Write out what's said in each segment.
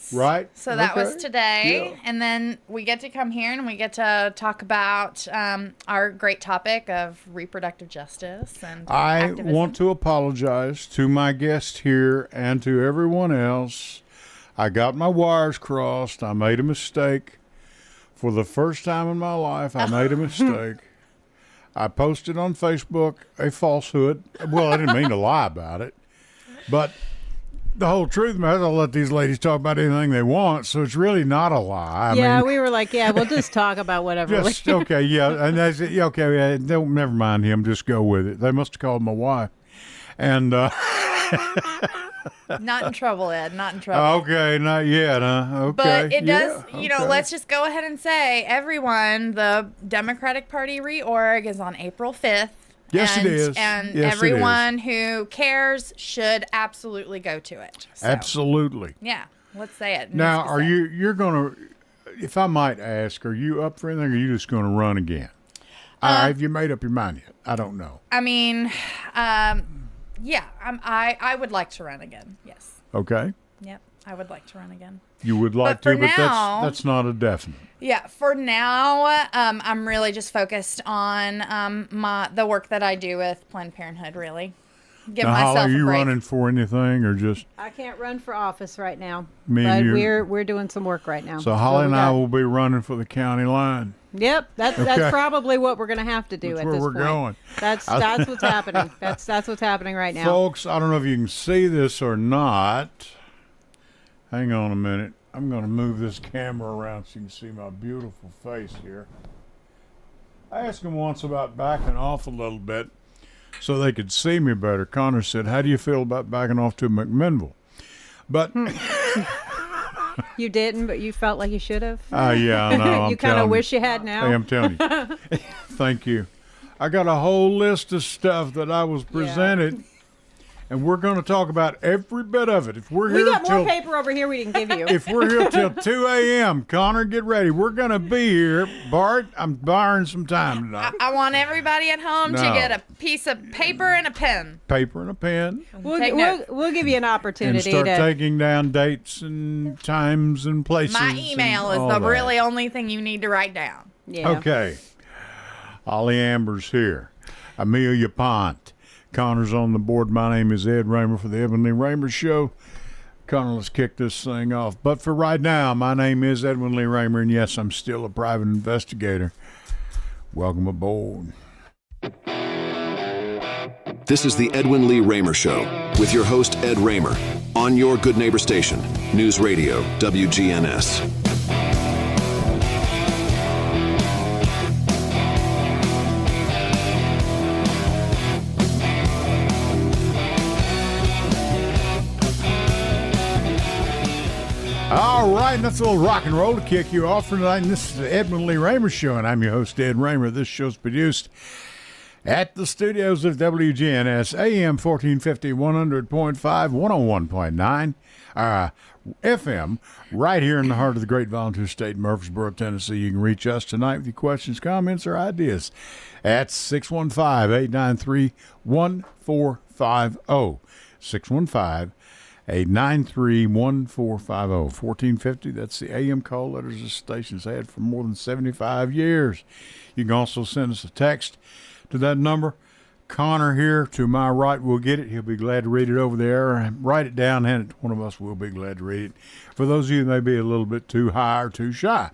months. Right. So that was Okay. today. Yeah. And then we get to come here and we get to talk about our great topic of reproductive justice and I activism. want to apologize to my guest here and to everyone else. I got my wires crossed. I made a mistake. For the first time in my life, I made a mistake. I posted on Facebook a falsehood. Well, I didn't mean to lie about it. But the whole truth matters. I'll let these ladies talk about anything they want, so it's really not a lie. I mean, we were like, we'll just talk about whatever. just okay, yeah, and that's it. Yeah, okay, yeah, don't never mind him. Just go with it. They must have called my wife, and Not in trouble, Ed. Not in trouble. okay, not yet, huh? Okay, But it does, yeah, okay. let's just go ahead and say, everyone, the Democratic Party reorg is on April 5th. Yes, it is. And Yes, it everyone who cares should absolutely go to it. So, Absolutely. Yeah, let's say it. Now, Needs to are say. you're going to? If I might ask, are you up for anything? Or are you just going to run again? Have you made up your mind yet? I don't know. I mean, yeah, I would like to run again. Yes. Okay. Yep, I would like to run again. You would like for to, but now- that's not a definite. Yeah, for now, I'm really just focused on the work that I do with Planned Parenthood. Really, give Now, myself Holly, are you a break. running for anything or just? I can't run for office right now, Me but and you. we're doing some work right now. So Holly and we I got- will be running for the county line. Yep, that's Okay. probably what we're going to have to do That's at where this we're point. going. That's what's happening. That's what's happening right now. Folks, I don't know if you can see this or not. Hang on a minute. I'm going to move this camera around so you can see my beautiful face here. I asked him once about backing off a little bit so they could see me better. Connor said, how do you feel about backing off to McMinnville? But, You didn't, but you felt like you should have. yeah, I know. You kind of wish you had now. Hey, I'm telling you. Thank you. I got a whole list of stuff that I was presented, and we're going to talk about every bit of it. If we're We here got more till paper over here we didn't give you. if we're here till 2 a.m., Connor, get ready. We're going to be here. Bart, I'm borrowing some time tonight. I want everybody at home to No. get a piece of paper and a pen. Paper and a pen, Take notes. We'll give you an and opportunity start to. taking down dates and times and places. My email and is all the that. really only thing you need to write down. Yeah. Okay. Ollie Amber's here. Amelia Pont. Connor's on the board. My name is Ed Raymer for the Edwin Raymer Show. Connor, let's kick this thing off. But for right now, my name is Edwin Lee Raymer, and yes, I'm still a private investigator. Welcome aboard. This is the Edwin Lee Raymer Show with your host, Ed Raymer, on your Good Neighbor station, News Radio, WGNS. All right, and that's a little rock and roll to kick you off for tonight. And this is the Edwin Lee Raymer Show, and I'm your host, Ed Raymer. This show's produced at the studios of WGNS, AM 1450, 100.5, 101.9, FM, right here in the heart of the great volunteer state, Murfreesboro, Tennessee. You can reach us tonight with your questions, comments, or ideas at 615-893-1450. 615-893-1450. 1450, that's the AM call letters the station's had for more than 75 years. You can also send us a text to that number. Connor here to my right will get it. He'll be glad to read it over there. Write it down, hand it to one of us. We'll be glad to read it. For those of you that may be a little bit too high or too shy.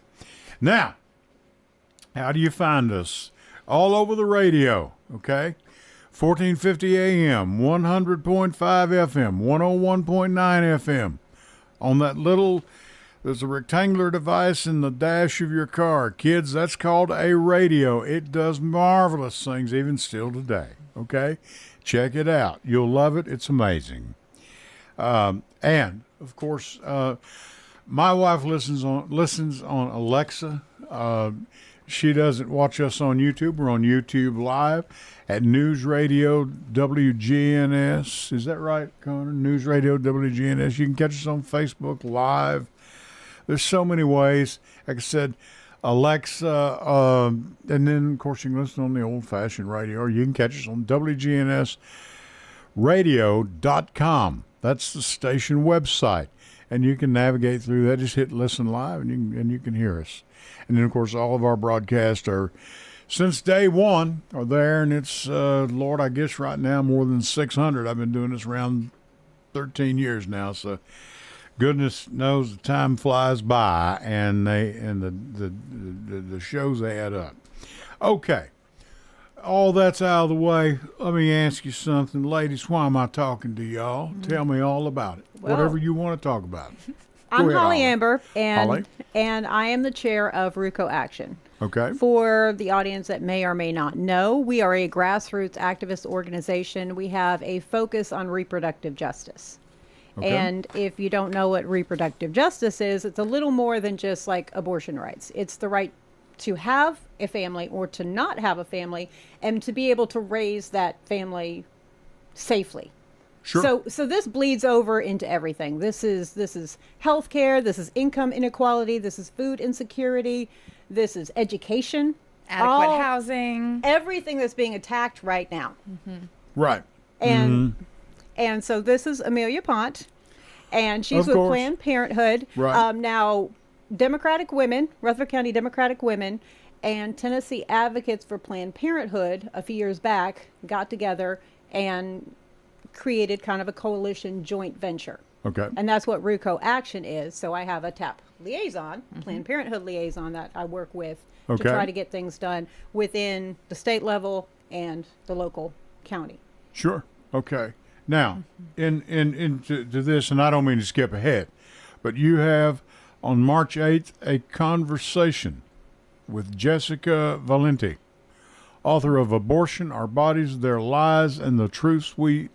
Now, how do you find us? All over the radio, okay? 1450 AM, 100.5 FM, 101.9 FM. On that little, there's a rectangular device in the dash of your car. Kids, that's called a radio. It does marvelous things even still today, okay? Check it out. You'll love it. It's amazing. And, of course, my wife listens on Alexa. She doesn't watch us on YouTube. We're on YouTube Live at News Radio WGNS. Is that right, Connor? News Radio WGNS. You can catch us on Facebook Live. There's so many ways. Like I said, Alexa, and then, of course, you can listen on the old-fashioned radio, or you can catch us on WGNSradio.com. That's the station website. and you can navigate through that. Just hit listen live, and you can hear us. And then, of course, all of our broadcasts are, since day one, are there, and it's, Lord, I guess right now more than 600. I've been doing this around 13 years now, so goodness knows the time flies by, and the shows add up. Okay, all that's out of the way. Let me ask you something, ladies. Why am I talking to y'all? Tell me all about it. Well, whatever you want to talk about. I'm ahead, Holly Holly. Amber, Holly. and I am the chair of RUCO Action. Okay. For the audience that may or may not know, we are a grassroots activist organization. We have a focus on reproductive justice. Okay. And if you don't know what reproductive justice is, it's a little more than just like abortion rights. It's the right to have a family or to not have a family, and to be able to raise that family safely. Sure. So this bleeds over into everything. This is healthcare, this is income inequality, this is food insecurity, this is education, Adequate housing. everything that's being attacked right now. Right. And so this is Amelia Pont, and she's Of with course. Planned Parenthood. Right. Now, Democratic women, Rutherford County Democratic women, and Tennessee Advocates for Planned Parenthood a few years back got together and created kind of a coalition joint venture. Okay. And that's what RUCO Action is. So I have a TAP liaison, Planned Parenthood liaison, that I work with Okay. to try to get things done within the state level and the local county. Sure. Okay. Now, into this, and I don't mean to skip ahead, but you have on March 8th a conversation with Jessica Valenti, author of Abortion, Our Bodies, Their Lies, and the Truths We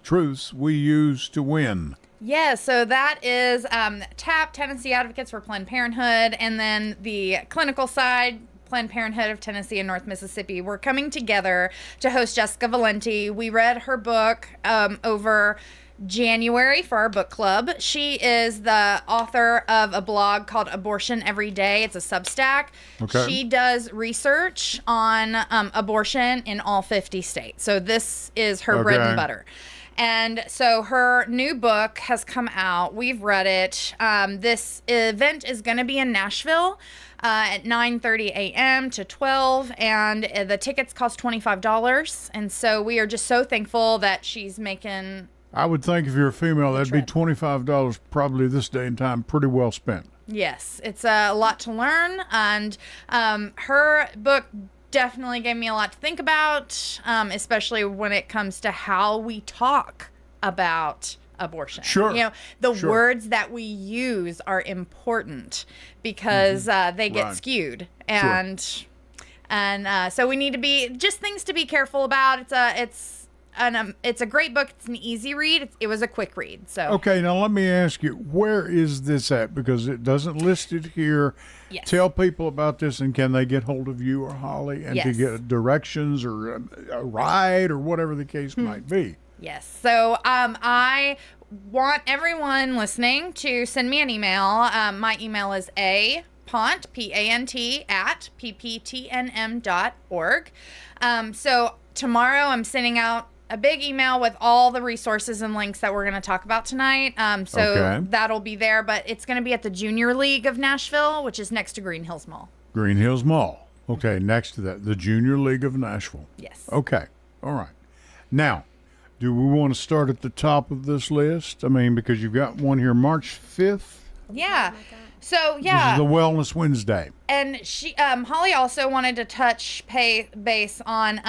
Use to Win. Yeah, so that is TAP, Tennessee Advocates for Planned Parenthood, and then the clinical side, Planned Parenthood of Tennessee and North Mississippi. We're coming together to host Jessica Valenti. We read her book over January for our book club. She is the author of a blog called Abortion Every Day. It's a Substack. Okay. She does research on abortion in all 50 states. So this is her bread Okay. and butter. And so her new book has come out. We've read it. This event is going to be in Nashville at 9:30 a.m. to 12, and the tickets cost $25. And so we are just so thankful that she's making. I would think if you're a female, that'd be trip. $25 probably this day and time, pretty well spent. Yes, it's a lot to learn, and her book definitely gave me a lot to think about, especially when it comes to how we talk about abortion. Sure. You know, the Sure. words that we use are important because they get Right. skewed, and so we need to be just things to be careful about. It's a great book. It's an easy read. It was a quick read. So Okay, now let me ask you, where is this at? Because it doesn't list it here. Yes. Tell people about this, and can they get hold of you or Holly and to Yes. get directions or a ride or whatever the case might be? Yes. So I want everyone listening to send me an email. My email is apont, P-A-N-T, at pptnm.org. So tomorrow I'm sending out a big email with all the resources and links that we're going to talk about tonight. So Okay. that'll be there, but it's going to be at the Junior League of Nashville, which is next to Green Hills Mall. Green Hills Mall. Okay, next to that, the Junior League of Nashville. Yes. Okay, all right. Now, do we want to start at the top of this list? I mean, because you've got one here, March 5th. Yeah. So, This yeah. is the Wellness Wednesday. And she, Holly also wanted to touch base on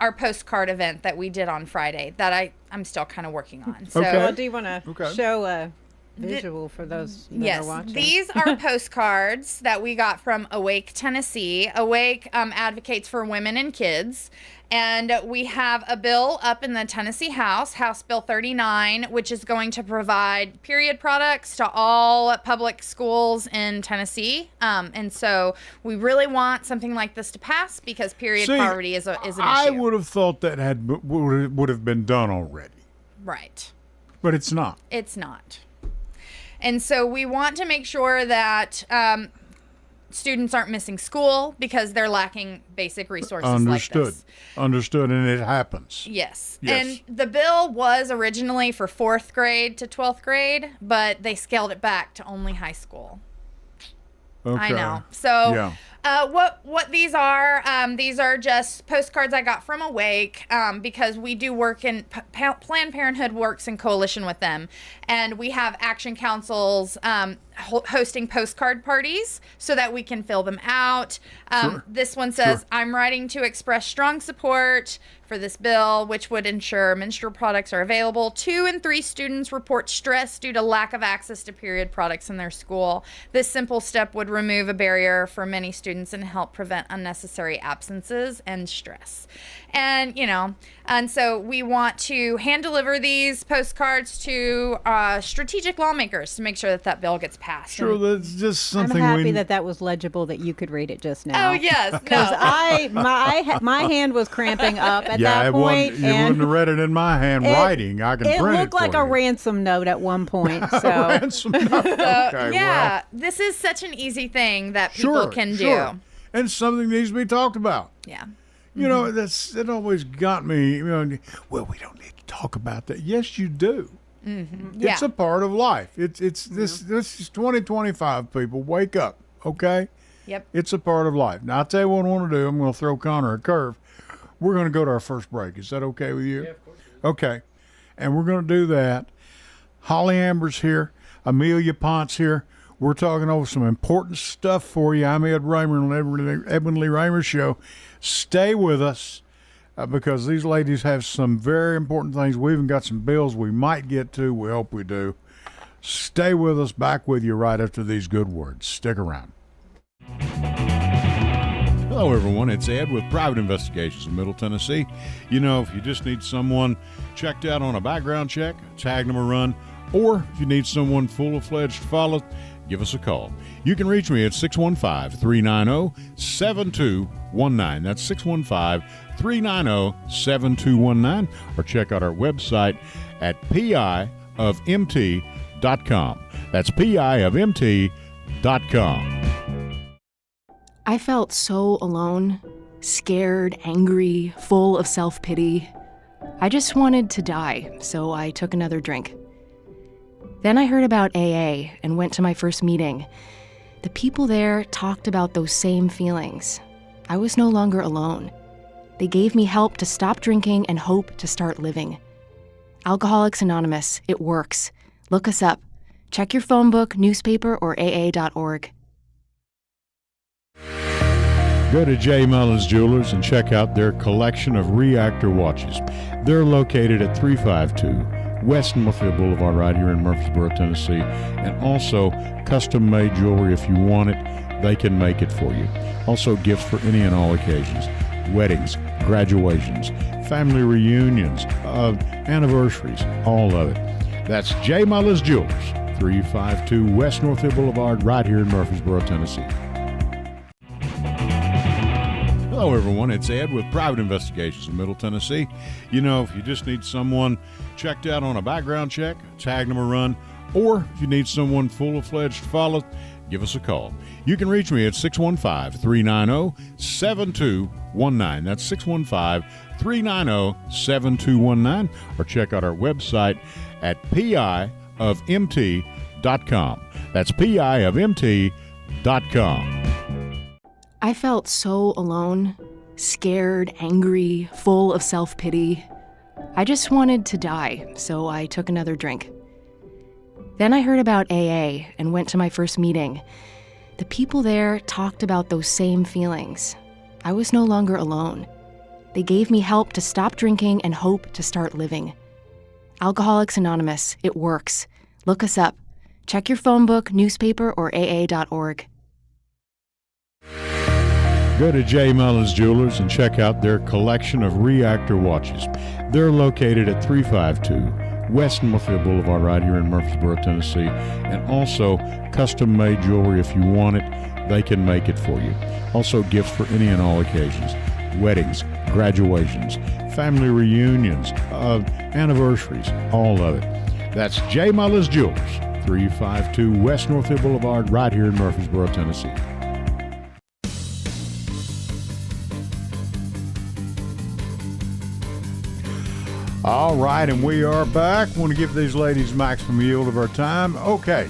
our postcard event that we did on Friday that I'm still kind of working on. So, Okay. Well, do you want to Okay. show a visual for those that yes, are watching? these are postcards that we got from Awake, Tennessee. Awake advocates for women and kids. And we have a bill up in the Tennessee House, House Bill 39, which is going to provide period products to all public schools in Tennessee. And so we really want something like this to pass because period See, poverty is an issue. I would have thought that would have been done already, Right. but it's not. It's not. And so we want to make sure that students aren't missing school because they're lacking basic resources Understood. like this. Understood, and it happens. Yes. Yes. And the bill was originally for 4th grade to 12th grade, but they scaled it back to only high school. Okay. I know. So Yeah. what these are just postcards I got from Awake, because we do work in Planned Parenthood works in coalition with them, and we have action councils hosting postcard parties so that we can fill them out. Sure. This one says, Sure. I'm writing to express strong support for this bill, which would ensure menstrual products are available. 2 in 3 students report stress due to lack of access to period products in their school. This simple step would remove a barrier for many students and help prevent unnecessary absences and stress. And, and so we want to hand deliver these postcards to strategic lawmakers to make sure that bill gets passed. Sure, that's just something I'm happy that was legible, that you could read it just now. Oh, yes. Because No. my hand was cramping up at yeah, that it point. wasn't, you wouldn't have read it in my handwriting. I can It print it looked like for a you. ransom note at one point. So Ransom note. Okay, Yeah, this is such an easy thing that well, people can do. sure. And something needs to be talked about. Yeah. You know, it always got me, well, we don't need to talk about that. Yes, you do. Yeah. It's a part of life. This is 2025, people. Wake up, okay? Yep. It's a part of life. Now, I'll tell you what I want to do. I'm going to throw Connor a curve. We're going to go to our first break. Is that okay with you? Yeah, of course. Okay. And we're going to do that. Holly Amber's here. Amelia Ponce here. We're talking over some important stuff for you. I'm Ed Raymer on the Edwin Lee Raymer Show. Stay with us because these ladies have some very important things. We even got some bills we might get to. We hope we do. Stay with us. Back with you right after these good words. Stick around. Hello, everyone. It's Ed with Private Investigations in Middle Tennessee. If you just need someone checked out on a background check, tag them a run, or if you need someone full-fledged to follow, give us a call. You can reach me at 615-390-7219. That's 615-390-7219. Or check out our website at piofmt.com. That's piofmt.com. I felt so alone, scared, angry, full of self-pity. I just wanted to die, so I took another drink. Then I heard about AA and went to my first meeting. The people there talked about those same feelings. I was no longer alone. They gave me help to stop drinking and hope to start living. Alcoholics Anonymous, it works. Look us up. Check your phone book, newspaper, or aa.org. Go to J. Mullins Jewelers and check out their collection of reactor watches. They're located at 352 West Northfield Boulevard right here in Murfreesboro, Tennessee. And also custom-made jewelry. If you want it, they can make it for you. Also gifts for any and all occasions. Weddings, graduations, family reunions, anniversaries, all of it. That's J. Mullins Jewelers, 352 West Northfield Boulevard right here in Murfreesboro, Tennessee. Hello, everyone. It's Ed with Private Investigations in Middle Tennessee. If you just need someone checked out on a background check, tag them a run, or if you need someone full-fledged to follow, give us a call. You can reach me at 615-390-7219. That's 615-390-7219. Or check out our website at piofmt.com. That's piofmt.com. I felt so alone, scared, angry, full of self-pity. I just wanted to die, so I took another drink. Then I heard about AA and went to my first meeting. The people there talked about those same feelings. I was no longer alone. They gave me help to stop drinking and hope to start living. Alcoholics Anonymous, it works. Look us up. Check your phone book, newspaper, or aa.org. Go to J. Mullins Jewelers and check out their collection of reactor watches. They're located at 352 West Northfield Boulevard right here in Murfreesboro, Tennessee. And also custom-made jewelry. If you want it, they can make it for you. Also gifts for any and all occasions. Weddings, graduations, family reunions, anniversaries, all of it. That's J. Mullins Jewelers, 352 West Northfield Boulevard right here in Murfreesboro, Tennessee. All right, and we are back. Want to give these ladies maximum yield of our time. Okay.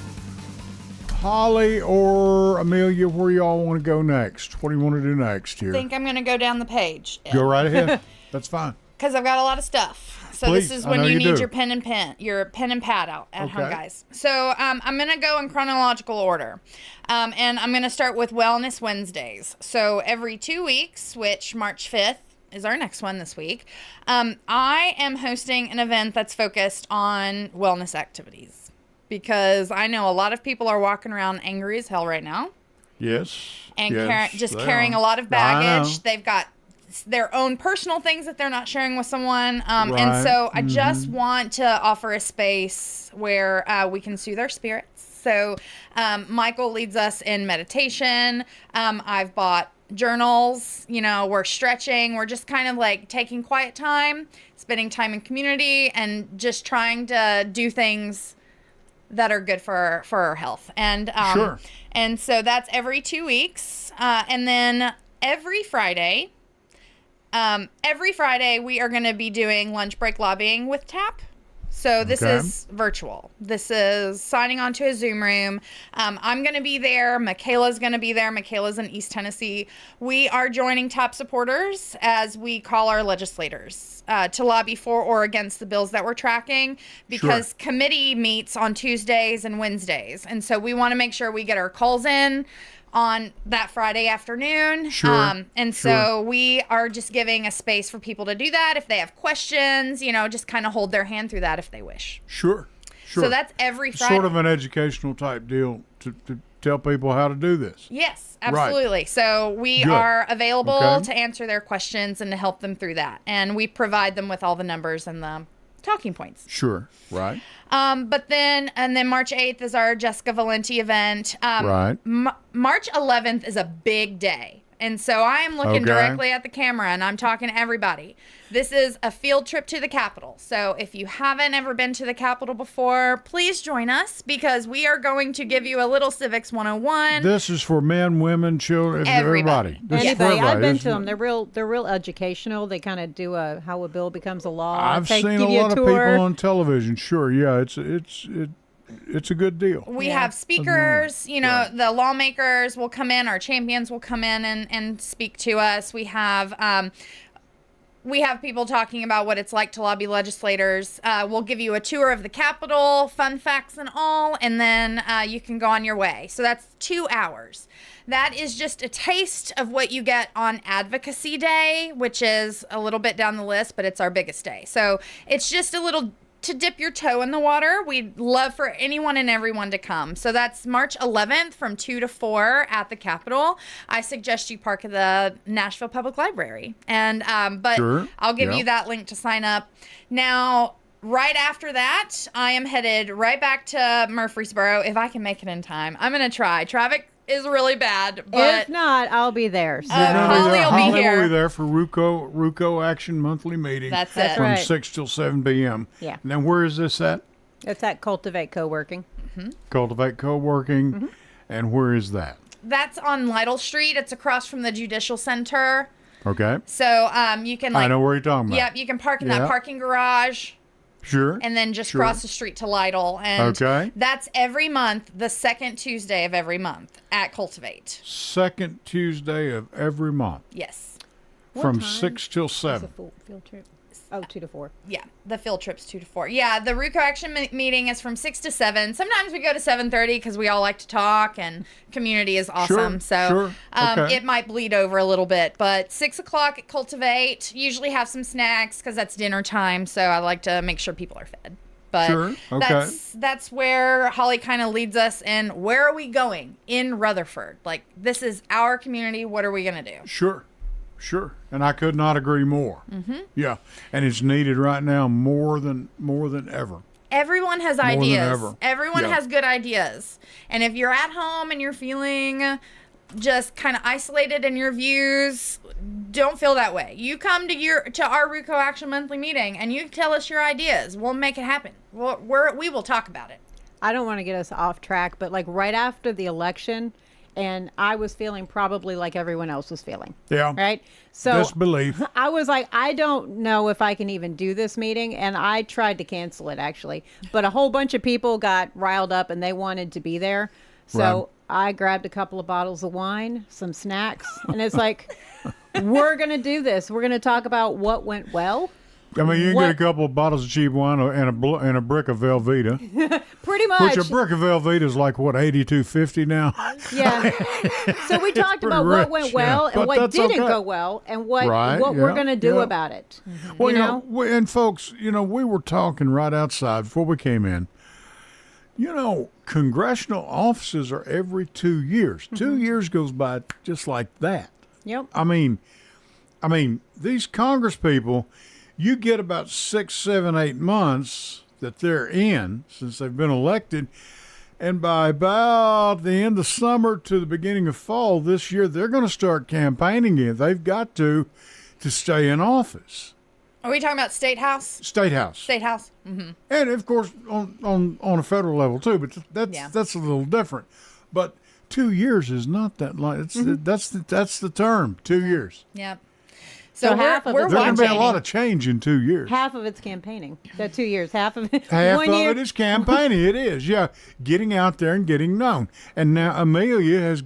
Holly or Amelia, where y'all want to go next? What do you want to do next here? I think I'm going to go down the page. Go right ahead. That's fine. Because I've got a lot of stuff. So Please, this is I when know you you need do. your pen and pad out at home, Okay. guys. So I'm going to go in chronological order. And I'm going to start with Wellness Wednesdays. So every 2 weeks, which March 5th is our next one this week, I am hosting an event that's focused on wellness activities. Because I know a lot of people are walking around angry as hell right now. Yes. And yes, carrying are. a lot of I baggage. know. They've got their own personal things that they're not sharing with someone. And Right. so I just want to offer a space where we can soothe our spirits. So Michael leads us in meditation. I've bought journals. We're stretching. We're just kind of like taking quiet time, spending time in community, and just trying to do things that are good for our health. And Sure. And so that's every 2 weeks. And then every Friday we are going to be doing lunch break lobbying with TAP. So this Okay. is virtual. This is signing on to a Zoom room. I'm going to be there. Michaela's going to be there. Michaela's in East Tennessee. We are joining TAP supporters, as we call our legislators, to lobby for or against the bills that we're tracking, because committee meets on Tuesdays and Wednesdays. And so we want to make sure we get our calls in on that Friday afternoon. Sure. And so we are just giving a space for people to do that. If they have questions, just kind of hold their hand through that if they wish. Sure. So that's every Friday. Sort of an educational type deal to tell people how to do this. Yes, absolutely. So we Good. are available Okay. to answer their questions and to help them through that. And we provide them with all the numbers and the talking points. Sure. Right. But then March 8th is our Jessica Valenti event. Right. March 11th is a big day. And so I am looking Okay. directly at the camera and I'm talking to everybody. This is a field trip to the Capitol. So if you haven't ever been to the Capitol before, please join us, because we are going to give you a little Civics 101. This is for men, women, children, everybody. This is for Anybody. I've been This to is- them. They're real educational. They kind of do how a bill becomes a law. I've seen give a you lot of tour. people on television. Sure. Yeah. It's a good deal. We Yeah. have speakers, the lawmakers will come in, our champions will come in and speak to us. We have people talking about what it's like to lobby legislators. We'll give you a tour of the Capitol, fun facts and all, and then you can go on your way. So that's 2 hours. That is just a taste of what you get on Advocacy Day, which is a little bit down the list, but it's our biggest day. So it's just a little to dip your toe in the water. We'd love for anyone and everyone to come. So that's March 11th from 2 to 4 at the Capitol. I suggest you park at the Nashville Public Library. And but Sure. I'll give Yeah. you that link to sign up. Now, right after that, I am headed right back to Murfreesboro if I can make it in time. I'm going to try. Traffic is really bad, but If not, I'll be there. So. You're gonna Holly there. will be Holly here. will be there for RUCO Action monthly meeting. That's That's it. from right. 6 till 7 p.m. Yeah. And then where is this at? It's at Cultivate Co-working. Cultivate Co-working. Mm-hmm. And where is that? That's on Lytle Street. It's across from the Judicial Center. Okay. So you can I know where you're talking about. Yep, you can park in Yeah. that parking garage Sure. and then just Sure. cross the street to Lytle. And Okay. that's every month, the second Tuesday of every month at Cultivate. Second Tuesday of every month Yes. from time 6 till It's a 7. full field trip. Oh, 2 to 4. Yeah, the field trip's 2 to 4. Yeah, the RUCO Action meeting is from 6 to 7. Sometimes we go to 7:30 because we all like to talk and community is awesome. Sure. Okay. It might bleed over a little bit, but 6 o'clock at Cultivate. Usually have some snacks because that's dinner time, so I like to make sure people are fed. But Sure, okay. that's where Holly kind of leads us in. Where are we going in Rutherford? Like, this is our community. What are we going to do? Sure. And I could not agree more. Mm-hmm. Yeah. And it's needed right now more than ever. Everyone has than ideas. ever. Everyone Yeah. has good ideas. And if you're at home and you're feeling just kind of isolated in your views, don't feel that way. You come to our RUCO Action Monthly meeting and you tell us your ideas. We'll make it happen. We will talk about it. I don't want to get us off track, but like right after the election, and I was feeling probably like everyone else was feeling. Yeah. Right? So Disbelief. I was like, I don't know if I can even do this meeting, and I tried to cancel it actually, but a whole bunch of people got riled up and they wanted to be there. So I grabbed a couple of bottles of wine, some snacks, and it's like, we're going to do this. We're going to talk about what went well. I mean, you can get a couple of bottles of cheap wine and a brick of Velveeta. Pretty much. Which a brick of Velveeta is like, what, $82.50 now? Yeah. So we talked about what went well and what didn't go well and what we're going to do about it. Well, you know, and folks, you know, we were talking right outside before we came in. You know, congressional offices are every 2 years. 2 years goes by just like that. Yep. I mean, these Congress people, you get about 6, 7, 8 months that they're in since they've been elected. And by about the end of summer to the beginning of fall this year, they're going to start campaigning again. They've got to stay in office. Are we talking about State House? State House. State House. Mm-hmm. And of course on a federal level too, but that's a little different. But 2 years is not that long. That's the term. 2 years. Yep. So we're half of watching. it's There's going to be a lot of change in 2 years. Half of it's campaigning. That 2 years. Half of it. Half 1 of year. it is campaigning. It is, yeah, getting out there and getting known. And now Amelia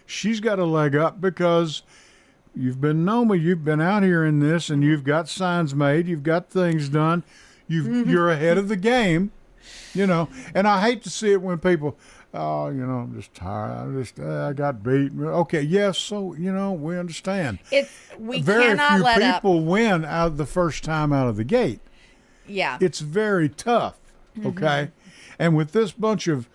she's got a leg up because you've been known, you've been out here in this, and you've got signs made, you've got things done, you're ahead of the game, you know. And I hate to see it when people, oh, you know, I'm just tired. I got beat. Okay, yes, so you know we understand. We very cannot few let up. people win out the first time out of the gate. Yeah. It's very tough. Okay, and with this bunch of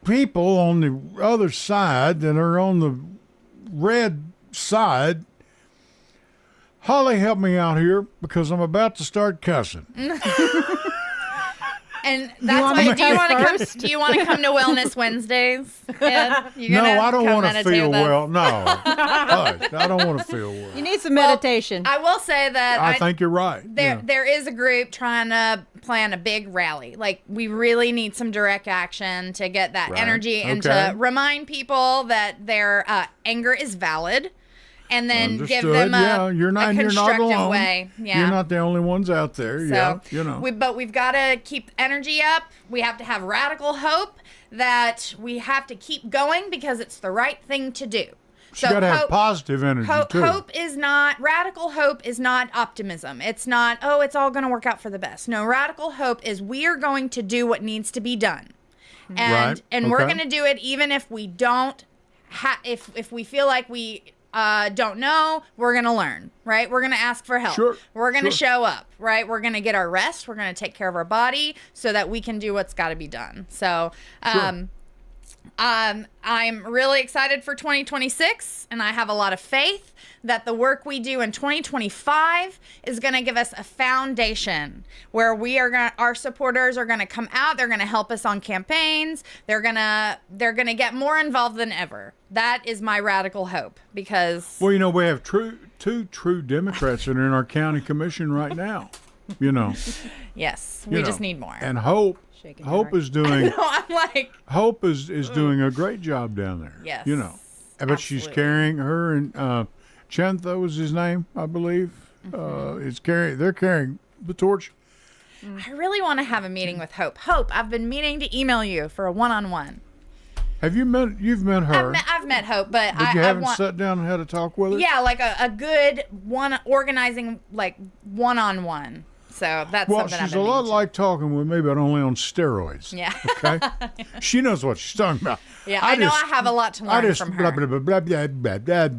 people on the other side that are on the red side, Holly, help me out here because I'm about to start cussing. And that's why. Do you want to come to Wellness Wednesdays? Ed? No, I don't want to feel well. No, I don't want to feel well. You need some meditation. I will say that I think you're right. There is a group trying to plan a big rally. Like, we really need some direct action to get that energy and to remind people that their anger is valid. And then give them a constructive way. Yeah. You're not the only ones out there. So, you know. But we've got to keep energy up. We have to have radical hope that we have to keep going because it's the right thing to do. So you got to have positive energy too. Radical hope is not optimism. It's not, oh, it's all going to work out for the best. No, radical hope is we are going to do what needs to be done. And we're going to do it even if we don't, if we feel like we don't know, we're going to learn, right? We're going to ask for help. Sure. We're going to show up, right? We're going to get our rest. We're going to take care of our body so that we can do what's got to be done. So, I'm really excited for 2026, and I have a lot of faith that the work we do in 2025 is going to give us a foundation where our supporters are going to come out. They're going to help us on campaigns. They're going to get more involved than ever. That is my radical hope because. Well, you know, we have two true Democrats that are in our county commission right now. You know. Yes, we just need more. And Hope is doing. Hope is doing a great job down there. Yes. You know, but she's carrying her and Chantha was his name, I believe. They're carrying the torch. I really want to have a meeting with Hope. Hope, I've been meaning to email you for a one-on-one. You've met her. I've met Hope, but you haven't sat down and had a talk with her? Yeah, like a good organizing like one-on-one. So that's something I've been she's a lot like talking with me, but only on steroids. Yeah. Okay? She knows what she's talking about. Yeah, I know I have a lot to learn from her. Blah, blah, blah.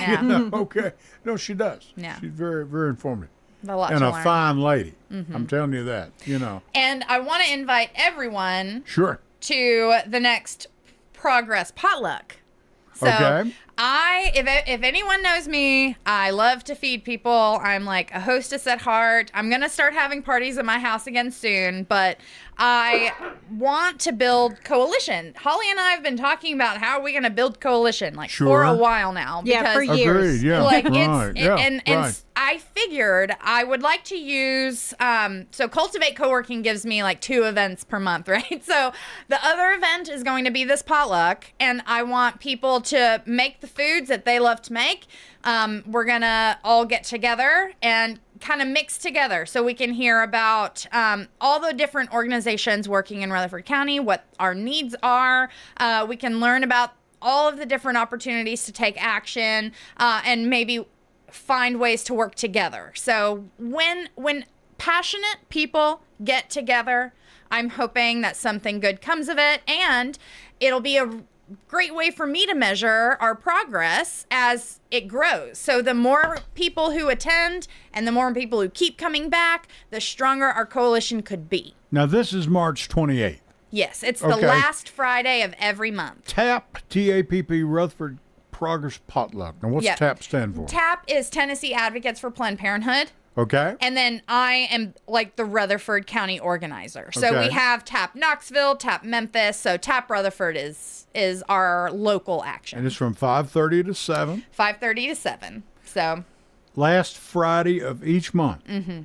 You know, okay. No, she does. Yeah. She's very, very informative. And a fine lady. I'm telling you that, you know. And I want to invite everyone to the next Progress Potluck. So If anyone knows me, I love to feed people. I'm like a hostess at heart. I'm going to start having parties at my house again soon, but I want to build coalition. Holly and I have been talking about how are we going to build coalition for a while now. Yeah, for years. Agreed, yeah. Like right. and I figured I would like to use so Cultivate Co-working gives me like 2 events per month, right? So the other event is going to be this potluck, and I want people to make the foods that they love to make. We're gonna all get together and kind of mix together so we can hear about all the different organizations working in Rutherford County, what our needs are. We can learn about all of the different opportunities to take action and maybe find ways to work together. So when passionate people get together, I'm hoping that something good comes of it, and it'll be a great way for me to measure our progress as it grows. So the more people who attend and the more people who keep coming back, the stronger our coalition could be. Now, this is March 28th. Yes, it's the last Friday of every month. TAP, T-A-P-P, Rutherford Progress Potluck. Now, what's TAP stand for? TAP is Tennessee Advocates for Planned Parenthood. Okay. And then I am like the Rutherford County organizer. So we have TAP Knoxville, TAP Memphis. So TAP Rutherford is our local action. And it's from 5:30 to 7. 5:30 to 7. So last Friday of each month. Mm-hmm.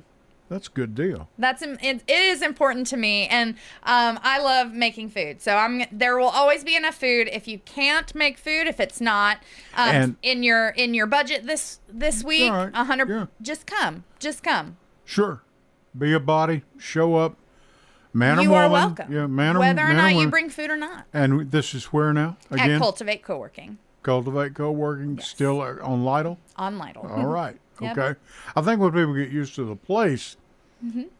That's a good deal. It is important to me, and I love making food. So there will always be enough food. If you can't make food, if it's not in your budget this week, right. 100. Yeah. Just come. Sure, be a body, show up, man or woman. You are welcome. Yeah, man or whether or man not or you woman. bring food or not. And this is where now again? At Cultivate Co-working. Cultivate Co-working, Yes. still on Lytle. On Lytle. All right. Yep. Okay. I think when people get used to the place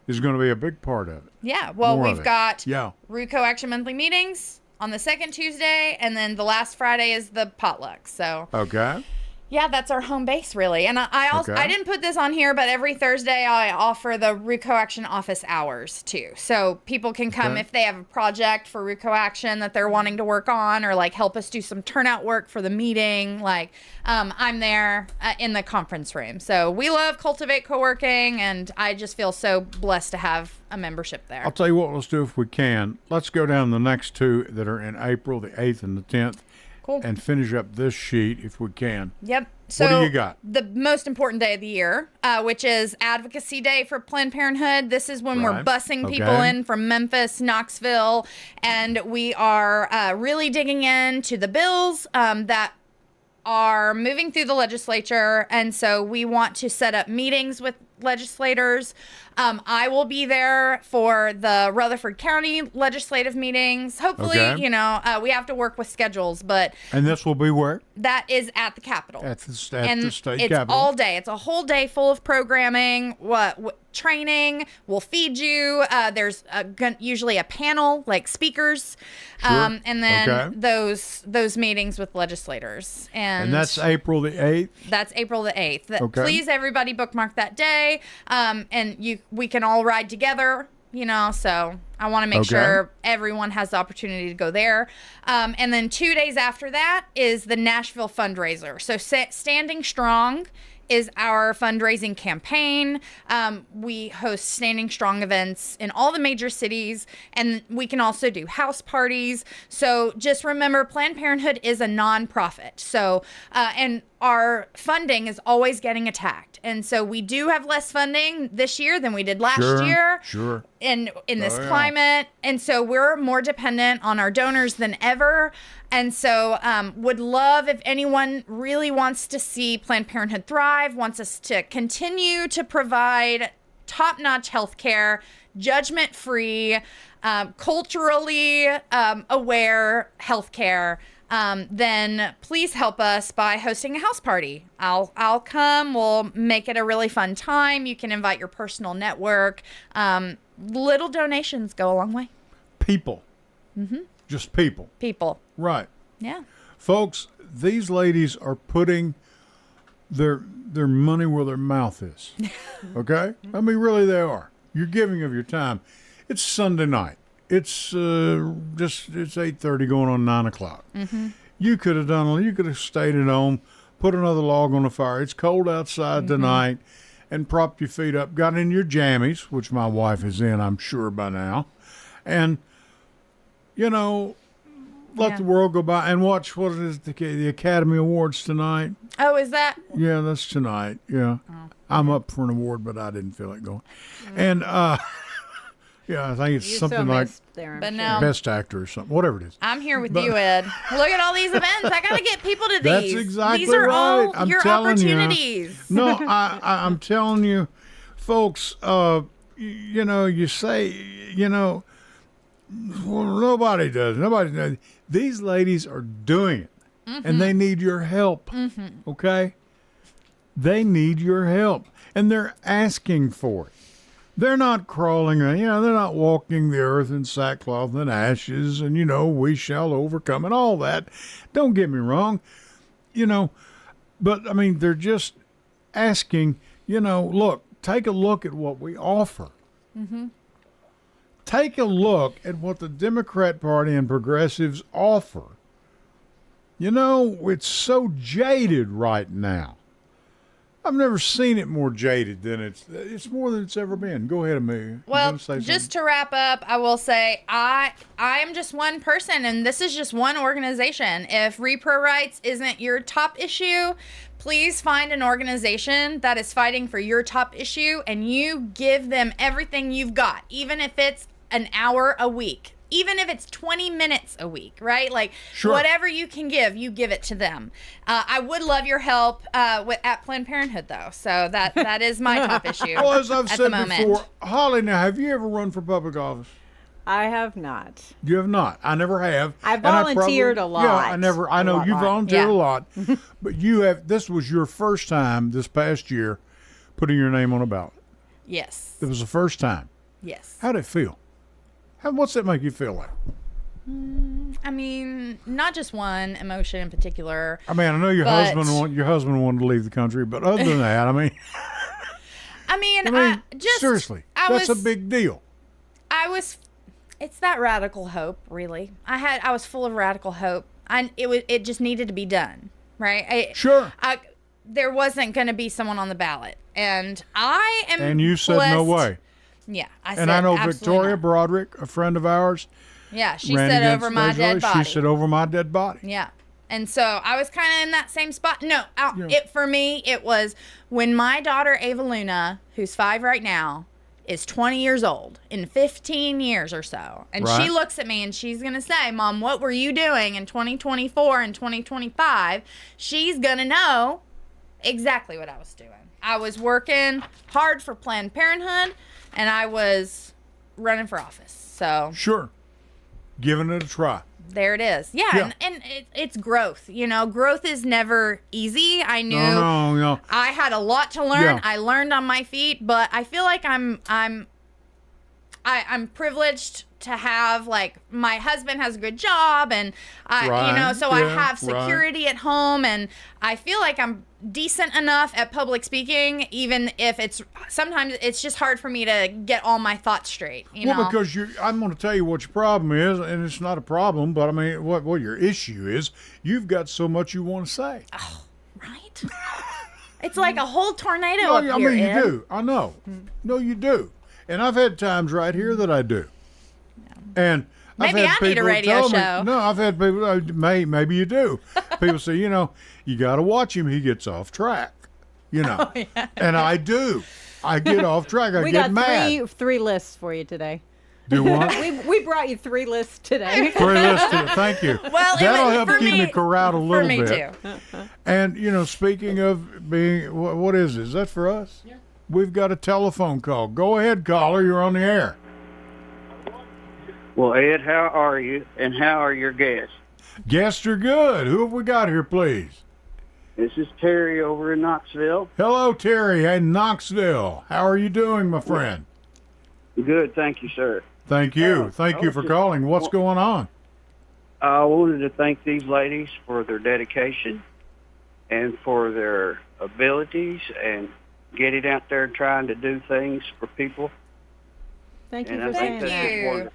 is going to be a big part of it. Yeah. Well, More of we've it. got Yeah. RUCO Action Monthly meetings on the second Tuesday, and then the last Friday is the potluck. So Okay. yeah, that's our home base, really. And I also Okay. I didn't put this on here, but every Thursday I offer the RUCO Action office hours too. So people can come Okay. if they have a project for RUCO Action that they're wanting to work on, or like help us do some turnout work for the meeting. Like I'm there in the conference room. So we love Cultivate Co-working, and I just feel so blessed to have a membership there. I'll tell you what, let's do if we can. Let's go down the next 2 that are in April, the 8th and the 10th. Cool. And finish up this sheet if we can. Yep. So What do you got? The most important day of the year, which is Advocacy Day for Planned Parenthood. This is when we're Right. busing people Okay. in from Memphis, Knoxville, and we are really digging into the bills that are moving through the legislature. And so we want to set up meetings with legislators. I will be there for the Rutherford County legislative meetings. Hopefully, Okay. we have to work with schedules, but And this will be where? that is at the Capitol. At the state It's capitol. all day. It's a whole day full of programming, training. We'll feed you. There's usually a panel, like speakers, Sure. and then Okay. those meetings with legislators. And that's April the 8th. That's April the 8th. Okay. Please, everybody, bookmark that day, and we can all ride together. So I want to make Okay. sure everyone has the opportunity to go there. And then 2 days after that is the Nashville fundraiser. So Standing Strong is our fundraising campaign. We host Standing Strong events in all the major cities, and we can also do house parties. So just remember, Planned Parenthood is a nonprofit. So, and our funding is always getting attacked. And so we do have less funding this year than we did last year. Sure. In this yeah. climate. And so we're more dependent on our donors than ever. And so would love if anyone really wants to see Planned Parenthood thrive, wants us to continue to provide top-notch healthcare, judgment-free, culturally aware healthcare, then please help us by hosting a house party. I'll come. We'll make it a really fun time. You can invite your personal network. Little donations go a long way. People. Mm-hmm. Just people. People. Right. Yeah. Folks, these ladies are putting their money where their mouth is. Okay? I mean, really, they are. You're giving of your time. It's Sunday night. It's it's 8:30 going on 9 o'clock. Mm-hmm. You could have stayed at home, put another log on the fire. It's cold outside tonight, and propped your feet up, got in your jammies, which my wife is in, I'm sure by now, and, let the world go by and watch what it is, the Academy Awards tonight. Oh, is that? Yeah, that's tonight. Yeah. Oh. I'm up for an award, but I didn't feel it going. And, yeah, I think it's You something so like missed there, I'm But sure. no. Best Actor or something, whatever it is. I'm here with you, Ed. Look at all these events. I got to get people to That's these. exactly These are right. all I'm your telling you. opportunities. No, I'm telling you, folks, you say, well, nobody does. Nobody does. These ladies are doing it, and they need your help, okay? They need your help, and they're asking for it. They're not crawling, they're not walking the earth in sackcloth and ashes, and, we shall overcome and all that. Don't get me wrong, but, they're just asking, look, take a look at what we offer. Take a look at what the Democrat Party and progressives offer. It's so jaded right now. I've never seen it more jaded than it's more than it's ever been. Go ahead, Amelia. Well, just to wrap up, I will say I am just one person, and this is just one organization. If repro rights isn't your top issue, please find an organization that is fighting for your top issue, and you give them everything you've got, even if it's an hour a week. Even if it's 20 minutes a week, right? Like, sure. Whatever you can give, you give it to them. I would love your help at Planned Parenthood, though. So that is my top issue. Well, as I've at said the moment. before, Holly, now, have you ever run for public office? I have not. You have not. I never have. I volunteered a lot. Yeah, I know you volunteered Yeah. a lot. But this was your first time this past year putting your name on a ballot. Yes. It was the first time. Yes. How'd it feel? What's that make you feel like? Not just one emotion in particular. I know your husband wanted to leave the country, but other than that, seriously, that's a big deal. It's that radical hope, really. I was full of radical hope. It just needed to be done, right? Sure. There wasn't going to be someone on the ballot, and I am. And you said blessed. no way. Yeah, And I know absolutely Victoria not. Broderick, a friend of ours. Yeah, she ran said against over my dead body. She said over my dead body. Yeah. And so I was kind of in that same spot. No, for me, it was when my daughter, Ava Luna, who's 5 right now, is 20 years old in 15 years or so. And Right. she looks at me and she's going to say, Mom, what were you doing in 2024 and 2025? She's going to know exactly what I was doing. I was working hard for Planned Parenthood, and I was running for office. So Sure. Giving it a try. there it is. Yeah. And it's growth. Growth is never easy. I knew No. I had a lot to learn. Yeah. I learned on my feet, but I feel like I'm privileged to have, like, my husband has a good job, and Right. so I have security at home, and I feel like I'm decent enough at public speaking, even if sometimes it's just hard for me to get all my thoughts straight. Well, because I'm going to tell you what your problem is, and it's not a problem, but what your issue is, you've got so much you want to say. Oh, right? It's like a whole tornado No, up here, you Ed. do. I know. No, you do. And I've had times right here that I do. And Maybe I've had I need a people radio tell me- show. No, I've had people, maybe you do. People say, you got to watch him. He gets off track, Oh, yeah. And I do. I get off track. I We get got mad. three lists for you today. Do what? We brought you 3 lists today. 3 lists. Thank you. Well, That'll it was help for keep me corralled a little for me bit. too. And, speaking of being, what is it? Is that for us? Yeah. We've got a telephone call. Go ahead, caller. You're on the air. Well, Ed, how are you, and how are your guests? Guests are good. Who have we got here, please? This is Terry over in Knoxville. Hello, Terry in Knoxville. How are you doing, my friend? Good, thank you, sir. Thank you. Thank you for calling. What's going on? I wanted to thank these ladies for their dedication and for their abilities and getting out there trying to do things for people. Thank you And for I saying think that. that's you. wonderful.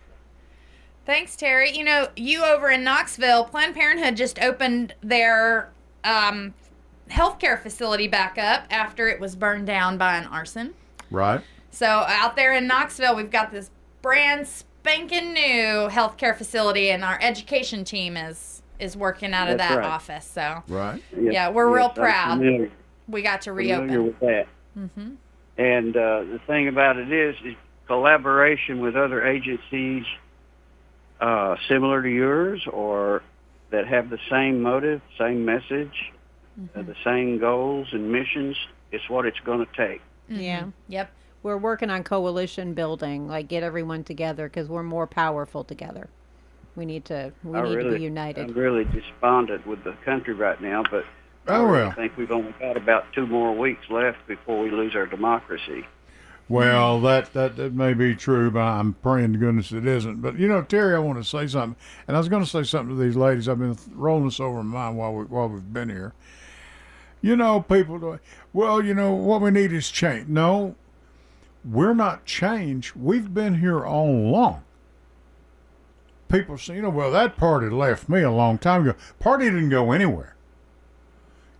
Thanks, Terry. You know, you over in Knoxville, Planned Parenthood just opened their healthcare facility back up after it was burned down by an arson. Right. So out there in Knoxville, we've got this brand spanking new healthcare facility, and our education team is working out of That's that right. office. So Right. yeah, we're real Yes, I'm proud. familiar We got to familiar reopen. with that. Mm-hmm. And the thing about it is collaboration with other agencies similar to yours or that have the same motive, same message, the same goals and missions. It's what it's going to take. Yeah. Yep. We're working on coalition building, like get everyone together because we're more powerful together. We need to be united. I'm really despondent with the country right now, but I Oh, really well. think we've only got about 2 more weeks left before we lose our democracy. Well, that may be true, but I'm praying to goodness it isn't. But, you know, Terry, I want to say something. And I was going to say something to these ladies. I've been rolling this over in mind while we've been here. You know, people do, well, you know, what we need is change. No, we're not change. We've been here all along. People say, you know, well, that party left me a long time ago. Party didn't go anywhere.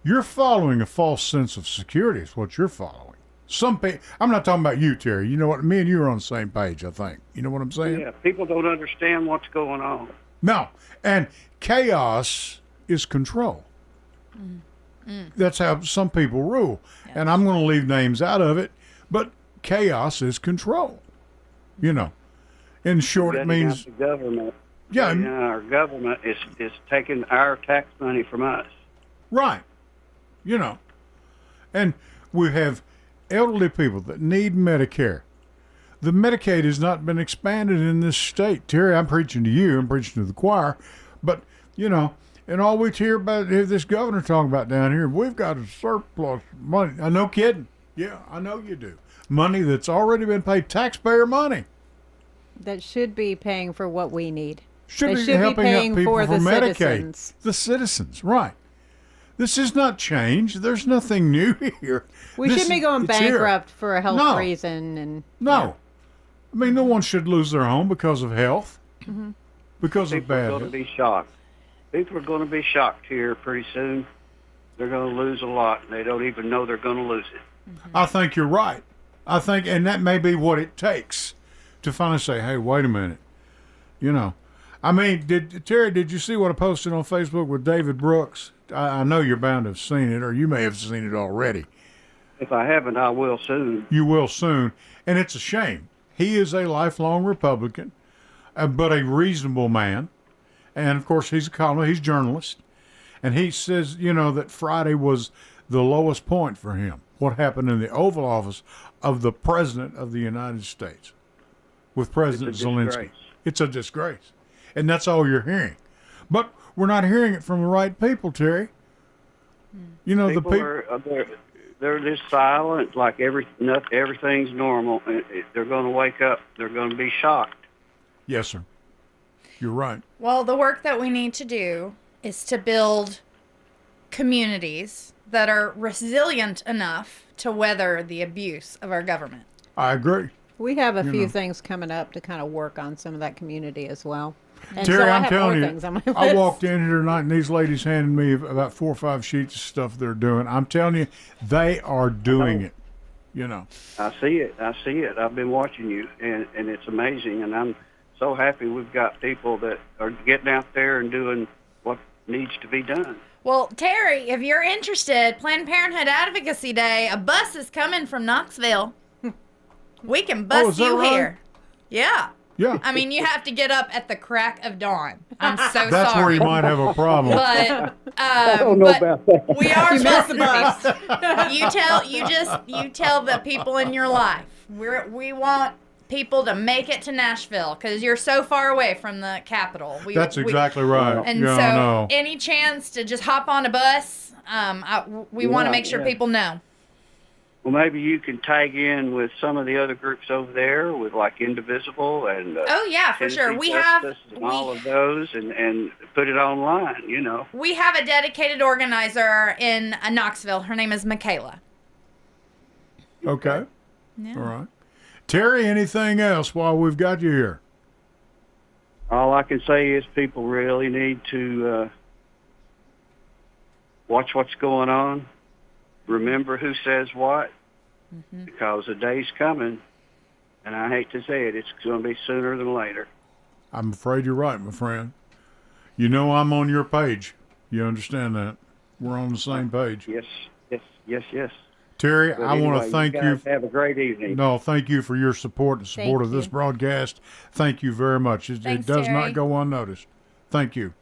You're following a false sense of security is what you're following. Some people, I'm not talking about you, Terry. You know what? Me and you are on the same page, I think. You know what I'm saying? Yeah, people don't understand what's going on. No. And chaos is control. That's how some people rule. Yes. And I'm going to leave names out of it, but chaos is control. You know. In short, it Getting means, out the government. yeah, You know, our government is taking our tax money from us. right. You know. And we have elderly people that need Medicare. The Medicaid has not been expanded in this state. Terry, I'm preaching to you. I'm preaching to the choir. But, you know, and all we hear about this governor talking about down here, we've got a surplus money. No kidding. Yeah, I know you do. Money that's already been paid, taxpayer money. That should be paying for what we need. Should They be should be helping paying out people for for the Medicaid. citizens. The citizens, right. This is not change. There's nothing new here. We This shouldn't be is- going it's here. bankrupt for a health No. reason. And No. I mean, no one should lose their home because of health. Because of People are bad going to health. be shocked. People are going to be shocked here pretty soon. They're going to lose a lot, and they don't even know they're going to lose it. I think you're right. I think, and that may be what it takes to finally say, hey, wait a minute. You know. I mean, Terry, did you see what I posted on Facebook with David Brooks? I know you're bound to have seen it, or you may have seen it already. If I haven't, I will soon. You will soon. And it's a shame. He is a lifelong Republican, but a reasonable man. And, of course, he's a columnist. He's a journalist. And he says, you know, that Friday was the lowest point for him. What happened in the Oval Office of the President of the United States with President It's a Zelensky. disgrace. It's a disgrace. And that's all you're hearing. But we're not hearing it from the right people, Terry. You know, People the people. are they're just silent, like everything's normal. And they're going to wake up. They're going to be shocked. Yes, sir. You're right. Well, the work that we need to do is to build communities that are resilient enough to weather the abuse of our government. I agree. we have a few know. things coming up to kind of work on some of that community as well. And Terry, so I I'm have telling more you, things on my I list. walked in here tonight and these ladies handed me about 4 or 5 sheets of stuff they're doing. I'm telling you, they are doing it. You know. I see it. I see it. I've been watching you, and it's amazing. And I'm so happy we've got people that are getting out there and doing what needs to be done. Well, Terry, if you're interested, Planned Parenthood Advocacy Day, a bus is coming from Knoxville. We can Oh, bus is that you right? here. Yeah. Yeah. I mean, you have to get up at the crack of dawn. I'm so That's sorry. where you might have a problem. But I don't know about that. we are You missed the busing you tell the people in your life. We want people to make it to Nashville because you're so far away from the capital. That's exactly right. And yeah, so, I know. any chance to just hop on a bus, we want to Yeah, make sure yeah. people know. Well, maybe you can tag in with some of the other groups over there, with like Indivisible and Oh yeah, for sure. Tennessee We have Justice and all of those, and put it online. You know. we have a dedicated organizer in Knoxville. Her name is Michaela. Okay. Yeah. All right. Terry, anything else while we've got you here? all I can say is people really need to watch what's going on. Remember who says what, because the day's coming, and I hate to say it, it's going to be sooner than later. I'm afraid you're right, my friend. You know I'm on your page. You understand that? We're on the same page. Yes. Terry, But I want to anyway, thank you. you. Guys have a great evening. No, thank you for your support and support Thank of this you. broadcast. Thank you very much. It Thanks, does Terry. not go unnoticed. Thank you.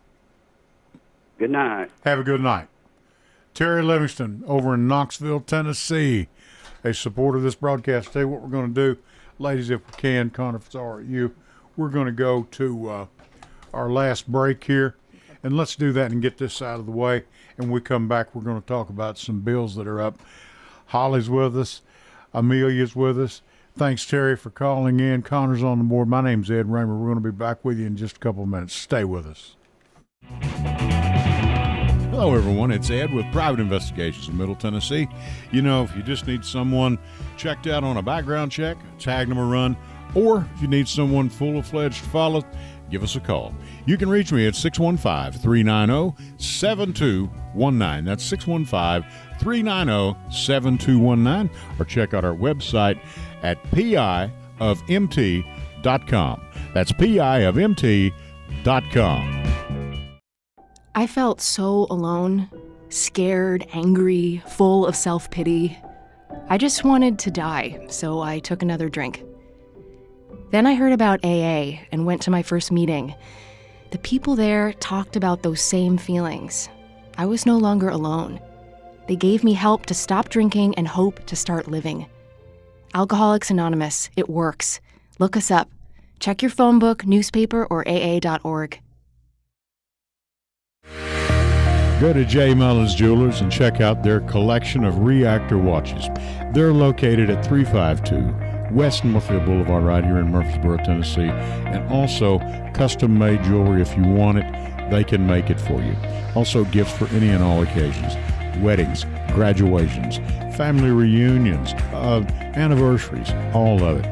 Good night. Have a good night. Terry Livingston over in Knoxville, Tennessee, a supporter of this broadcast. Tell you what we're going to do, ladies, if we can, Connor, if it's all right with you, we're going to go to our last break here, and let's do that and get this out of the way. And when we come back, we're going to talk about some bills that are up. Holly's with us. Amelia's with us. Thanks, Terry, for calling in. Connor's on the board. My name's Ed Raymer. We're going to be back with you in just a couple of minutes. Stay with us. Hello, everyone. It's Ed with Private Investigations in Middle Tennessee. You know, if you just need someone checked out on a background check, tag them a run, or if you need someone full-fledged to follow, give us a call. You can reach me at 615-390-7219. That's 615-390-7219. Or check out our website at piofmt.com. That's piofmt.com. I felt so alone, scared, angry, full of self-pity. I just wanted to die, so I took another drink. Then I heard about AA and went to my first meeting. The people there talked about those same feelings. I was no longer alone. They gave me help to stop drinking and hope to start living. Alcoholics Anonymous, it works. Look us up. Check your phone book, newspaper, or aa.org. Go to J. Mullins Jewelers and check out their collection of reactor watches. They're located at 352 West Northfield Boulevard right here in Murfreesboro, Tennessee. And also custom-made jewelry. If you want it, they can make it for you. Also gifts for any and all occasions. Weddings, graduations, family reunions, anniversaries, all of it.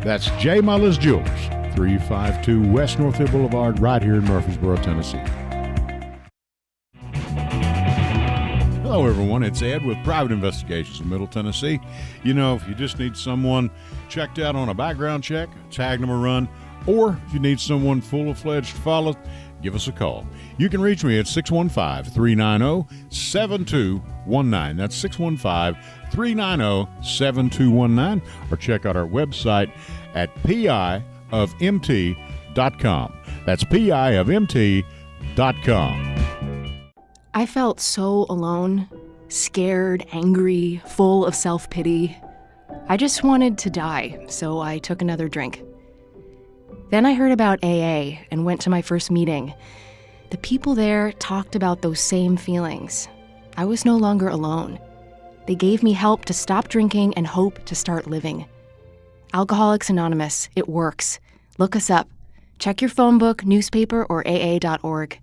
That's J. Mullins Jewelers, 352 West Northfield Boulevard right here in Murfreesboro, Tennessee. Hello, everyone. It's Ed with Private Investigations in Middle Tennessee. You know, if you just need someone checked out on a background check, tag them a run, or if you need someone full-fledged to follow, give us a call. You can reach me at 615-390-7219. That's 615-390-7219. Or check out our website at piofmt.com. That's piofmt.com. I felt so alone, scared, angry, full of self-pity. I just wanted to die, so I took another drink. Then I heard about AA and went to my first meeting. The people there talked about those same feelings. I was no longer alone. They gave me help to stop drinking and hope to start living. Alcoholics Anonymous, it works. Look us up. Check your phone book, newspaper, or aa.org.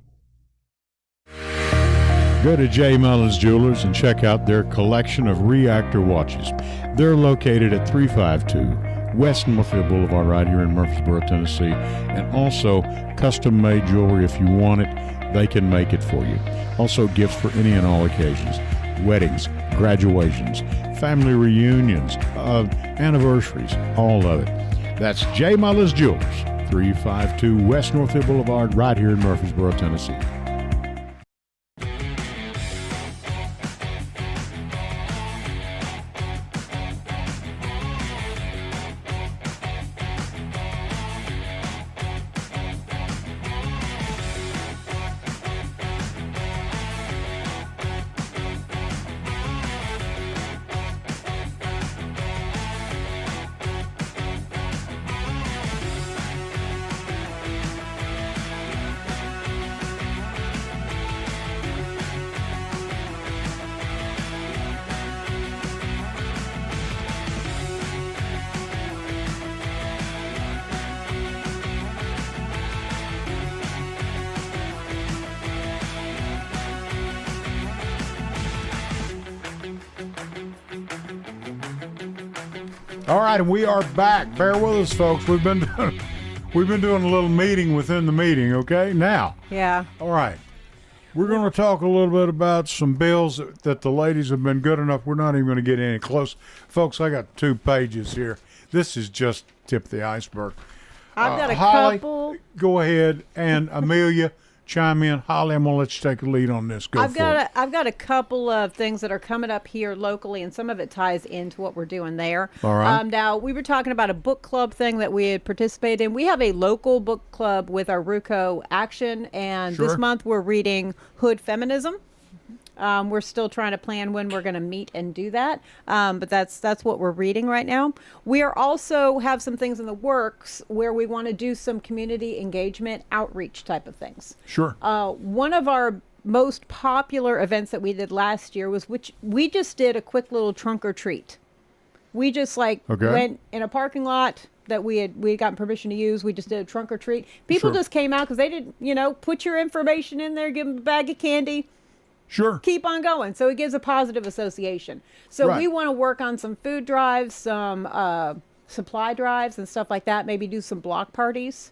Go to J. Mullins Jewelers and check out their collection of reactor watches. They're located at 352 West Northfield Boulevard right here in Murfreesboro, Tennessee. And also custom-made jewelry. If you want it, they can make it for you. Also gifts for any and all occasions. Weddings, graduations, family reunions, anniversaries, all of it. That's J. Mullins Jewelers, 352 West Northfield Boulevard right here in Murfreesboro, Tennessee. All right, and we are back. Bear with us, folks. We've been We've been doing a little meeting within the meeting, okay? Now, Yeah. all right. We're going to talk a little bit about some bills that the ladies have been good enough. We're not even going to get any close. Folks, I got 2 pages here. This is just tip of the iceberg. I've got a Holly, couple. go ahead, and Amelia, chime in. Holly, I'm going to let you take a lead on this. Go I've for got it. I've got a couple of things that are coming up here locally, and some of it ties into what we're doing there. All right. Now, we were talking about a book club thing that we had participated in. We have a local book club with our RUCO Action, and Sure. this month we're reading Hood Feminism. We're still trying to plan when we're going to meet and do that, but that's what we're reading right now. We are also have some things in the works where we want to do some community engagement outreach type of things. Sure. One of our most popular events that we did last year was which we just did a quick little trunk or treat. We just Okay. went in a parking lot that we had gotten permission to use. We just did a trunk or treat. People Sure. just came out because they didn't, put your information in there, give them a bag of candy, Sure. keep on going. So it gives a positive association. So Right. we want to work on some food drives, some supply drives and stuff like that. Maybe do some block parties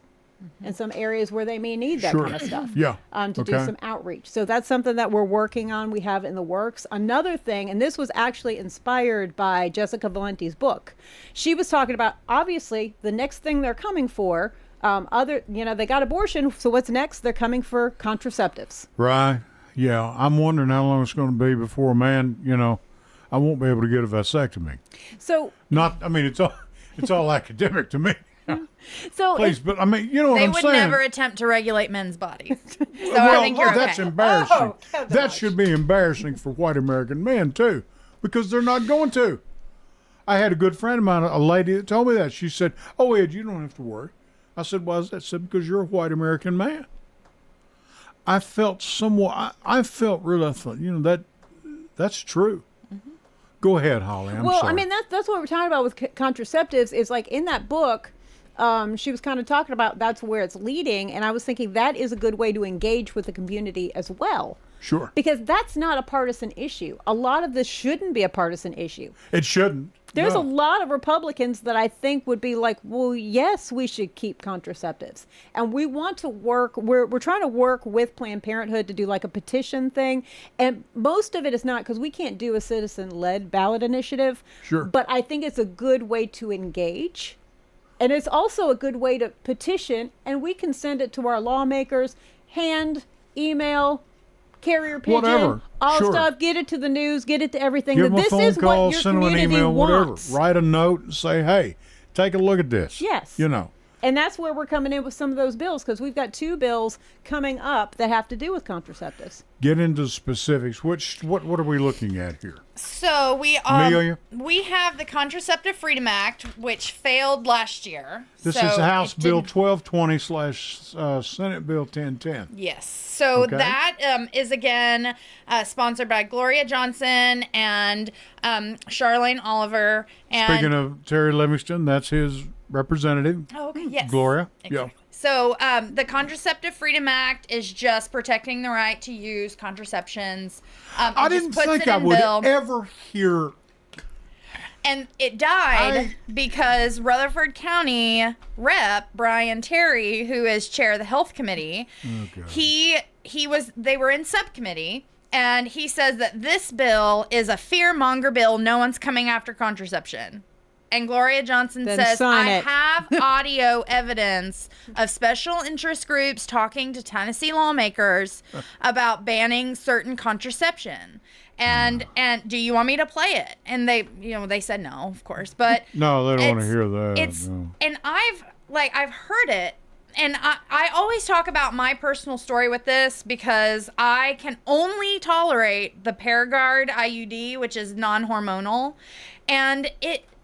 in some areas where they may need that Sure. kind of stuff. Yeah. To do Okay. some outreach. So that's something that we're working on. We have in the works. Another thing, and this was actually inspired by Jessica Valenti's book. She was talking about, obviously, the next thing they're coming for, they got abortion. So what's next? They're coming for contraceptives. Right. Yeah. I'm wondering how long it's going to be before a man, I won't be able to get a vasectomy. So, It's all academic to me. so Please, but I mean, you know what They I'm would saying. never attempt to regulate men's bodies. So Well, I think you're that's okay. embarrassing. Oh, Kevin that Hodge. should be embarrassing for white American men too, because they're not going to. I had a good friend of mine, a lady that told me that. She said, "Oh, Ed, you don't have to worry." I said, "Why is that?" She said, "Because you're a white American man." I felt somewhat. I felt really. I thought, that's true. Go ahead, Holly. I'm well, sorry. I mean, that's what we're talking about with contraceptives is like in that book, she was kind of talking about that's where it's leading. And I was thinking that is a good way to engage with the community as well. Sure. Because that's not a partisan issue. A lot of this shouldn't be a partisan issue. It shouldn't. There's No. a lot of Republicans that I think would be like, well, yes, we should keep contraceptives. And we want to work, we're trying to work with Planned Parenthood to do like a petition thing. And most of it is not because we can't do a citizen-led ballot initiative. Sure. But I think it's a good way to engage. And it's also a good way to petition. And we can send it to our lawmakers, hand, email, carrier pigeon, Whatever. all Sure. stuff, get it to the news, get it to everything. Give That them a this phone is call, what your send them an community email, wants. whatever. Write a note and say, "Hey, take a look at this." Yes. And that's where we're coming in with some of those bills because we've got 2 bills coming up that have to do with contraceptives. Get into specifics. What are we looking at here? So Amelia? we have the Contraceptive Freedom Act, which failed last year. This So is House it Bill didn't- 1220 / Senate Bill 1010. Yes. So Okay. that is again sponsored by Gloria Johnson and Charlene Oliver. And Speaking of Terry Livingston, that's his representative, oh, okay, yes, Gloria. Exactly. So the Contraceptive Freedom Act is just protecting the right to use contraceptions. I it just didn't puts think it I in would bill. ever hear. And it died because Rutherford County Rep Brian Terry, who is chair of the Health Committee, they were in subcommittee, and he says that this bill is a fear-monger bill. No one's coming after contraception. And Gloria Johnson Then says, sign I it." have audio evidence of special interest groups talking to Tennessee lawmakers about banning certain contraception. And do you want me to play it? And they said no, of course. But No, they don't want to it's- hear that. It's no. and I've heard it, and I always talk about my personal story with this because I can only tolerate the Paragard IUD, which is non-hormonal, and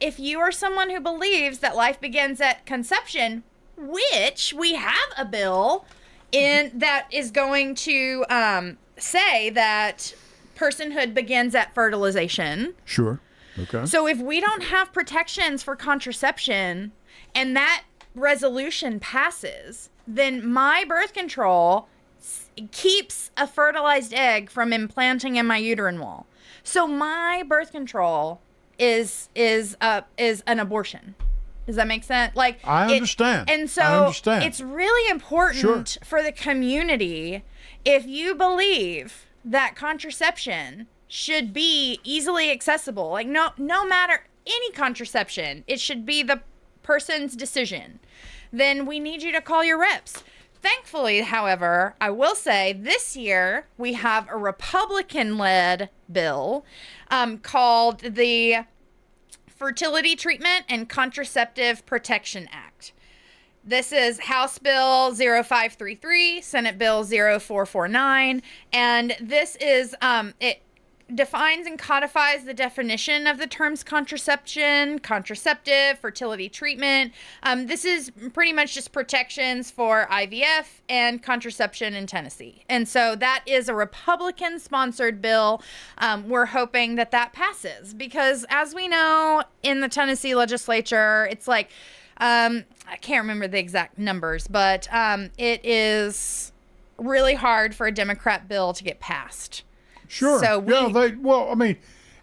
if you are someone who believes that life begins at conception, which we have a bill in that is going to say that personhood begins at fertilization. Sure. Okay. So if we don't have protections for contraception and that resolution passes, then my birth control keeps a fertilized egg from implanting in my uterine wall. So my birth control is an abortion. Does that make sense? Like, I understand. And so I understand. it's really important for the community, if you believe that contraception should be easily accessible, like no matter any contraception, it should be the person's decision, then we need you to call your reps. Thankfully, however, I will say this year we have a Republican-led bill called the Fertility Treatment and Contraceptive Protection Act. This is House Bill 0533, Senate Bill 0449, and this is, it defines and codifies the definition of the terms contraception, contraceptive, fertility treatment. This is pretty much just protections for IVF and contraception in Tennessee. And so that is a Republican-sponsored bill. We're hoping that passes because, as we know, in the Tennessee legislature, it's like, I can't remember the exact numbers, but it is really hard for a Democrat bill to get passed. Sure. So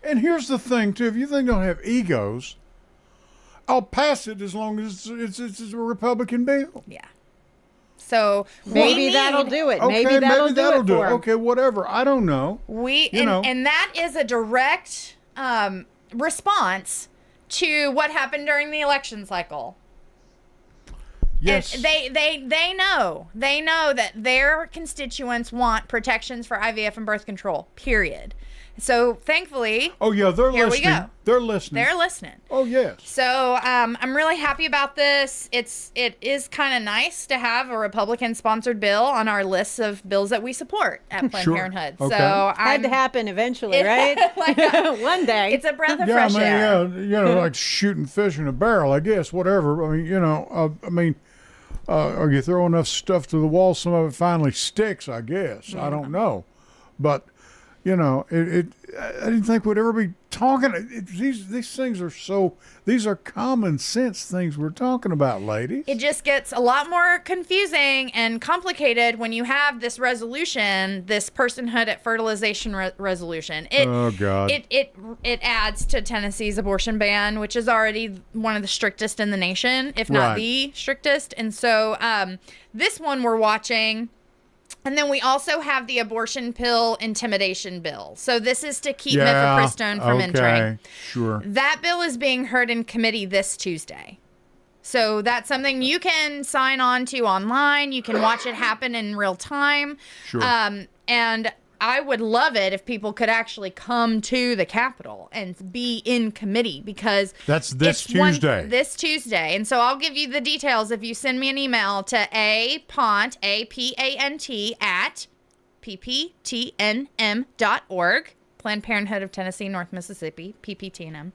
and here's the thing too. If you think they don't have egos, I'll pass it as long as it's a Republican bill. Yeah. So Maybe that'll do it. Okay, maybe that'll do it for 'em. Okay, whatever. I don't know. And that is a direct response to what happened during the election cycle. Yes. And they know that their constituents want protections for IVF and birth control, period. So thankfully, Oh yeah, they're here listening. we go. They're listening. They're listening. Oh yes. So I'm really happy about this. It is kind of nice to have a Republican-sponsored bill on our list of bills that we support at Planned Sure. Parenthood. Okay. So Had to happen eventually, right? One day. It's a breath of Yeah, fresh air. like shooting fish in a barrel, I guess. Whatever. Or you throw enough stuff to the wall, some of it finally sticks, I guess. I don't know. But, I didn't think we'd ever be talking. These things are these are common sense things we're talking about, ladies. It just gets a lot more confusing and complicated when you have this resolution, this personhood at fertilization resolution. Oh, God. It adds to Tennessee's abortion ban, which is already one of the strictest in the nation, if not Right. the strictest. And so this one we're watching. And then we also have the abortion pill intimidation bill. So this is to keep mifepristone from entering. Sure. That bill is being heard in committee this Tuesday. So that's something you can sign on to online. You can watch it happen in real time. Sure. And I would love it if people could actually come to the Capitol and be in committee because That's this Tuesday. This Tuesday. And so I'll give you the details if you send me an email to apant, A-P-A-N-T, at pptnm.org, Planned Parenthood of Tennessee, North Mississippi, PPTNM.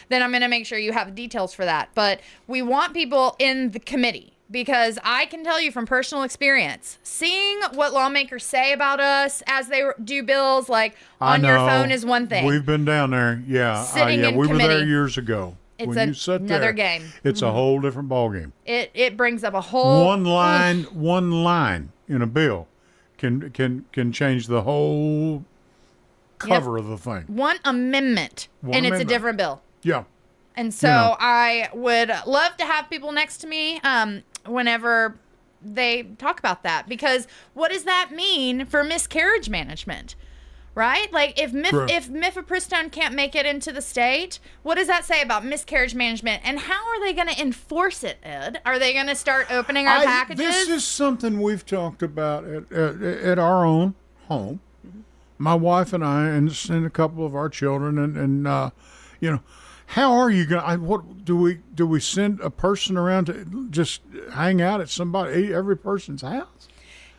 Then I'm going to make sure you have the details for that. But we want people in the committee. Because I can tell you from personal experience, seeing what lawmakers say about us as they do bills, like on your phone is one thing. We've been down there. Yeah. Sitting in we were there committee. years ago. It's when you sit another there, game. It's a whole different ballgame. It brings up a whole One line in a bill can change the whole cover of the thing. one amendment, One and it's a amendment. different bill. Yeah. And so I would love to have people next to me whenever they talk about that, because what does that mean for miscarriage management? Right? Like if mifepristone can't make it into the state, what does that say about miscarriage management? And how are they going to enforce it, Ed? Are they going to start opening our packages? This is something we've talked about at our own home. My wife and I, and a couple of our children, and how are you going? What do we send a person around to just hang out at every person's house?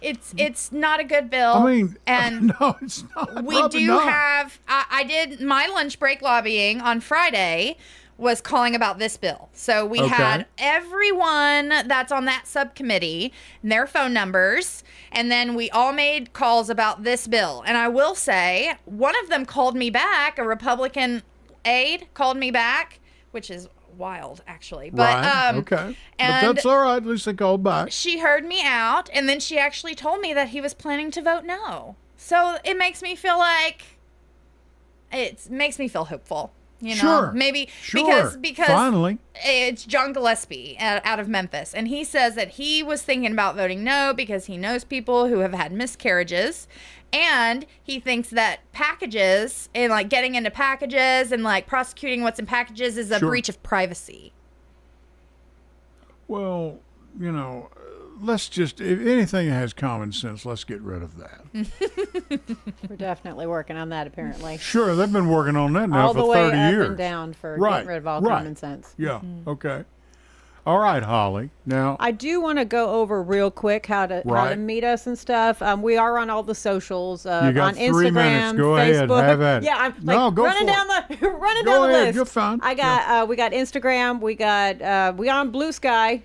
It's not a good bill. I mean, and no, it's not. we Probably do not. have. I did my lunch break lobbying on Friday. Was calling about this bill. So we had everyone that's on that subcommittee and their phone numbers, and then we all made calls about this bill. And I will say, one of them called me back, a Republican aide called me back, which is wild, actually. But, right. Okay. and but that's all right. At least they called back. she heard me out, and then she actually told me that he was planning to vote no. So it makes me feel like, it makes me feel hopeful. You know, Sure. maybe Sure. because Finally. it's John Gillespie out of Memphis, and he says that he was thinking about voting no because he knows people who have had miscarriages, and he thinks that packages and like getting into packages and like prosecuting what's in packages is a Sure. breach of privacy. Well, you know, let's just, if anything that has common sense, let's get rid of that. We're definitely working on that, apparently. Sure, they've been working on that now All the for way 30 up years. and down for Right, getting rid of all right. common sense. Yeah, okay. All right, Holly. Now, I do want to go over real quick how to Right. meet us and stuff. We are on all the socials, You on got Instagram, 3 minutes. Go ahead. Facebook. Have at it. Yeah, I'm No, like go running for down it. the running Go down the ahead. list. You're fine. I got we got Instagram. We got we on Blue Sky.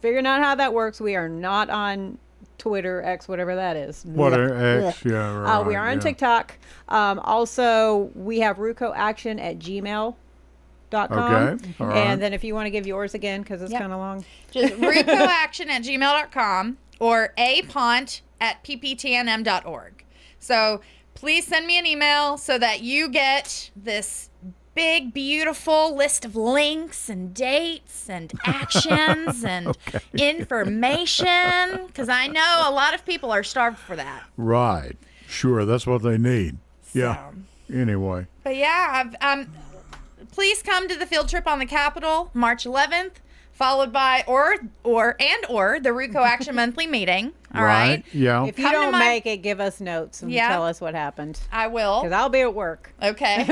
Figuring out how that works. We are not on Twitter, X, whatever that is. whatever, X, yeah, right. We are on yeah. TikTok. Also, we have rucoaction@gmail.com. Okay, all right. And then if you want to give yours again, because it's Yep. kind of long. Just rucoaction@gmail.com or apont@pptnm.org. So please send me an email so that you get this big, beautiful list of links and dates and actions and information, because I know a lot of people are starved for that. Right. Sure, that's what they need. Yeah. Anyway. But yeah, please come to the field trip on the Capitol, March 11th, followed by or the Ruco Action monthly meeting. All right. Yeah. If you Come to don't my- make it, give us notes and Yeah. tell us what happened. I will. Because I'll be at work. Okay.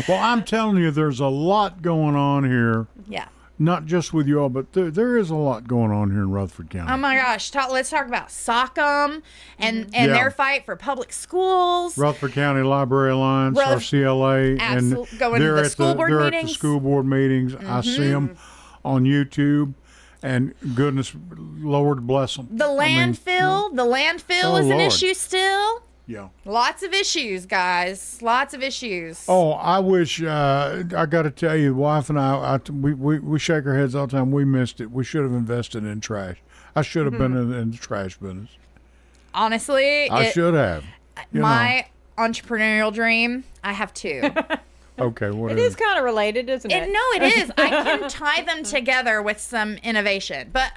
Well, I'm telling you, there's a lot going on here. Yeah. Not just with you all, but there is a lot going on here in Rutherford County. Oh my gosh! Let's talk about SOCM and Yeah. their fight for public schools. Rutherford County Library Alliance, RCLA, and going to they're the at school board they're at meetings. the school board meetings. I see them on YouTube, and goodness, Lord bless them. The landfill Oh, is an Lord. issue still. Yeah. Lots of issues, guys. Lots of issues. Oh, I wish, I got to tell you, the wife and we shake our heads all the time. We missed it. We should have invested in trash. I should have been in the trash business. Honestly, I should have. You my entrepreneurial dream. I have two. know. Okay, whatever. It is kind of related, isn't it? No, it is. I can tie them together with some innovation. But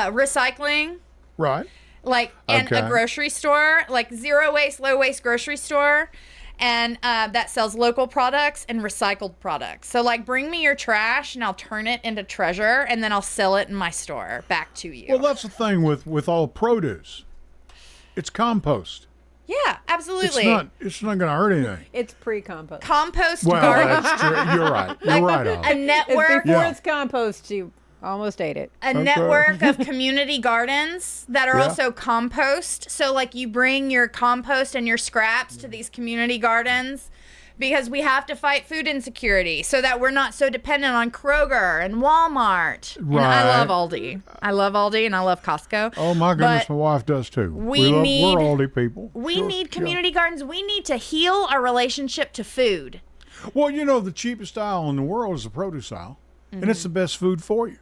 recycling, Right. like, and Okay. a grocery store, like zero waste, low waste grocery store. And that sells local products and recycled products. So, like, bring me your trash and I'll turn it into treasure and then I'll sell it in my store back to you. Well, that's the thing with all produce. It's compost. Yeah, absolutely. It's not going to hurt anything. It's pre-compost. Compost Well, garden. that's true. You're right. You're right, A Holly. network. Before Yeah. it's compost, you almost ate it. A network of community gardens that are Yeah. also compost. So, like, you bring your compost and your scraps to these community gardens because we have to fight food insecurity so that we're not so dependent on Kroger and Walmart. And I Right. love Aldi. I love Aldi and I love Costco. Oh my goodness, But my wife does too. we we're need- Aldi people. we Sure, need yeah. community gardens. We need to heal our relationship to food. Well, you know, the cheapest aisle in the world is the produce aisle, and it's the best food for you.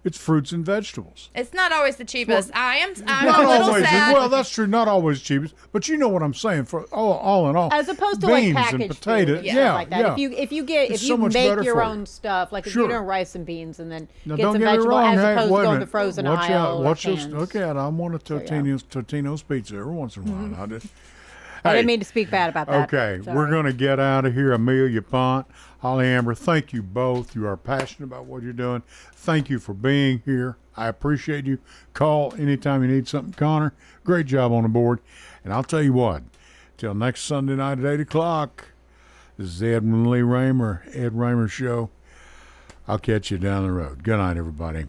It's fruits and vegetables. It's not always the cheapest. I'm Not a little always. sad. Well, that's true. Not always cheapest, but you know what I'm saying. For all in all, As opposed to beans like packaged and potatoes. food, Yeah, like that. yeah. If you It's so much make better your for own you. stuff, like if Sure. you're doing rice and beans and then Now, get don't some get me vegetable wrong. as Hey, opposed wait to a going to minute. the frozen Watch aisle out. or Watch cans. look at. I want a Totino's pizza every once in a while. I did. I Hey, didn't mean to speak bad about that. Okay, Sorry. we're going to get out of here. Amelia Pont, Holly Amber, thank you both. You are passionate about what you're doing. Thank you for being here. I appreciate you. Call anytime you need something. Connor, great job on the board. And I'll tell you what, till next Sunday night at 8 o'clock, this is the Edwin Lee Raymer, Ed Raymer Show. I'll catch you down the road. Good night, everybody.